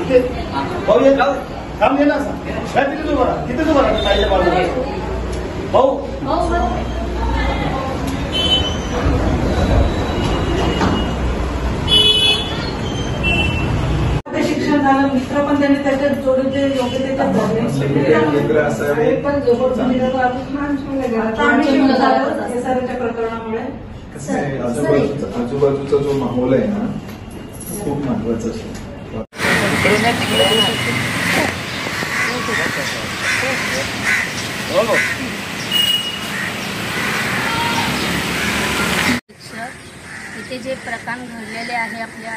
भाऊ ये काम घे ना तिथे उभा राहा तिथेच उभा राहा साईडच्या बाजूला भाऊ शिक्षण झालं मित्र पण त्यांनी त्याच्यात जोडले योग्य त्याच्यात प्रकरणामुळे आजूबाजूचा जो माहोल आहे ना खूप महत्वाचा आहे. इथे जे प्रकार घडलेले आहे आपल्या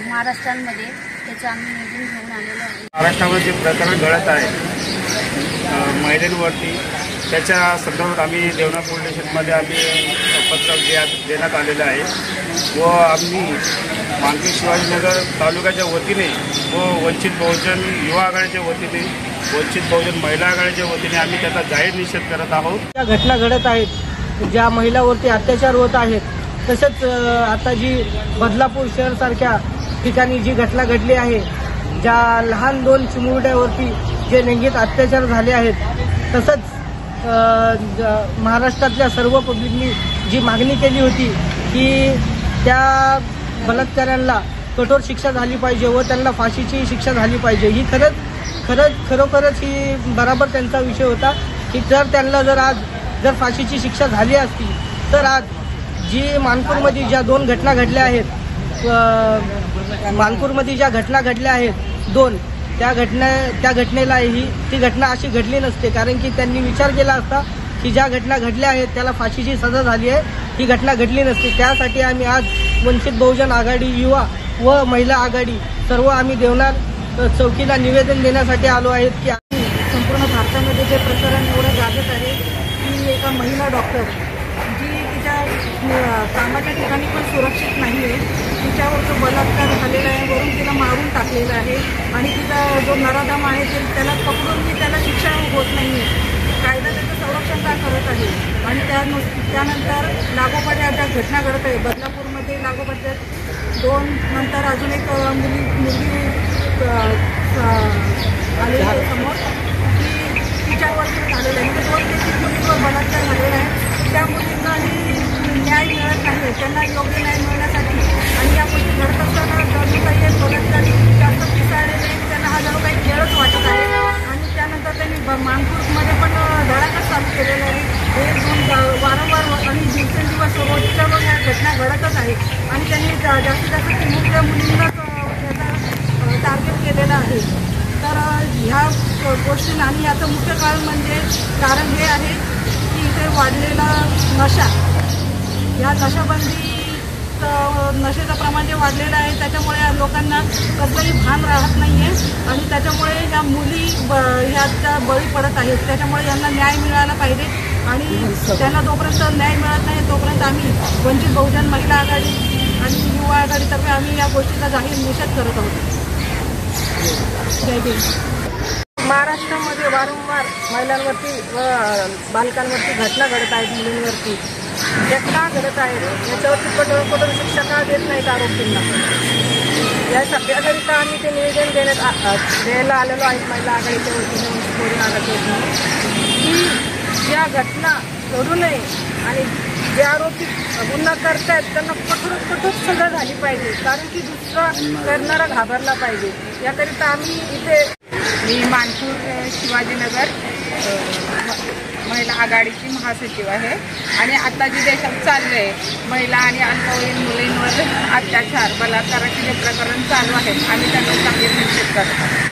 महाराष्ट्रामध्ये त्याचं आम्ही निवेदन घेऊन आलेलो आहे. महाराष्ट्रामध्ये जे प्रकरण घडत आहे महिलांवरती त्याच्या संदर्भात आम्ही देवना पोलीस स्टेशनमध्ये आम्ही पत्र देण्यात आलेलं आहे व आम्ही मानवी शिवाजीनगर तालुक्याच्या वतीने व वंचित बहुजन युवा आघाडीच्या वतीने वंचित बहुजन महिला आघाडीच्या वतीने आम्ही त्याचा जाहीर निषेध करत आहोत. ज्या घटना घडत आहेत ज्या महिलांवरती अत्याचार होत आहेत तसंच आता जी बदलापूर शहरासारख्या ठिकाणी जी घटना घडली आहे ज्या लहान 2 चिमुरड्यावरती जे लैंगिक अत्याचार झाले आहेत तसंच महाराष्ट्रातल्या सर्व पब्लिकनी जी मागणी केली होती की त्या बलात्काऱ्यांना कठोर शिक्षा झाली पाहिजे व त्यांना फाशीची शिक्षा झाली पाहिजे ही खरोखरच ही बराबर त्यांचा विषय होता की त्यांना जर फाशीची शिक्षा झाली असती तर आज जी मानपूरमध्ये ज्या 2 घटना घडल्या आहेत मानपूरमध्ये ज्या घटना घडल्या आहेत 2 त्या घटनेलाही ती घटना अशी घडली नसते कारण की त्यांनी विचार केला असता की ज्या घटना घडल्या आहेत त्याला फाशीची सजा झाली आहे ही घटना घडली नसते. त्यासाठी आम्ही आज वंचित बहुजन आघाडी युवा व महिला आघाडी सर्व आम्ही देवनार चौकीला निवेदन देण्यासाठी आलो आहेत की संपूर्ण भारतामध्ये जे प्रकरण एवढं गाजत आहे की एका महिला डॉक्टर जी तिच्या कामाच्या ठिकाणी पण सुरक्षित नाही आहे तिच्यावर जो बलात्कार झालेला आहे वरून तिला मारून टाकलेला आहे आणि तिचा जो नराधम आहे त्याला पकडून त्याला शिक्षा होत नाही आहे. कायदा त्याचं संरक्षण का करत आहे आणि त्यानंतर लागोपाठ ज्या घटना घडत आहे बदलापूरमध्ये लागोपाठ 2 नंतर अजून एक मुलगी आलेली समोर की तिच्यावरती झालेलं आहे म्हणजे 2 ते 3 मुलींवर बलात्कार झालेला आहे. त्या मुलींनाही न्याय मिळत नाही त्यांना योग्य न्याय मिळण्यासाठी आणि या गोष्टी घडत असताना जणू काही एक बलात्कारी जास्त पिसाळलेले त्यांना हा जणू काही खेळच वाटत आहे आणि त्यानंतर त्यांनी मानपूरमध्ये पण धडाकाच चालू केलेला आहे. हे वारंवार आणि दिवसेंदिवस रोजच्या मग ह्या घटना घडतच आहे आणि त्यांनी जास्तीत जास्त चिमुकल्या मुलींनाच त्याचा टार्गेट केलेलं आहे. तर ह्या गोष्टी आणि याचं मुख्य कारण हे आहे की इथे वाढलेला नशा या नशेचं प्रमाण जे वाढलेलं आहे त्याच्यामुळे लोकांना कसलंही भान राहत नाही आहे आणि त्याच्यामुळे ह्या मुली ह्याच्या बळी पडत आहेत. त्याच्यामुळे यांना न्याय मिळायला पाहिजे आणि त्यांना जोपर्यंत न्याय मिळत नाही तोपर्यंत आम्ही वंचित बहुजन महिला आघाडी आणि युवा आघाडीतर्फे आम्ही या गोष्टीचा जाहीर निषेध करत आहोत. जय भीम. महाराष्ट्रामध्ये वारंवार महिलांवरती व बालकांवरती घटना घडत आहेत मुलींवरती त्या का घडत आहेत याच्यावरती कठोर शिक्षा का देत नाहीत आरोपींना याकरिता आम्ही ते निवेदन द्यायला आलेलो आहेत महिला आघाडीच्या वतीने की या घटना घडू नये आणि जे आरोपी गुन्हा करतायत त्यांना कठोर सजा झाली पाहिजे कारण की दुसरा करणारा घाबरला पाहिजे. याकरिता आम्ही इथे मी मानपूर शिवाजीनगर महिला आघाडीची महासचिव आहे आणि आता जे देशात चाललं आहे महिला आणि अल्पवयीन मुलींवर अत्याचार बलात्काराचे जे प्रकरण चालू आहेत आम्ही त्यांना जाहीर निषेध करतो.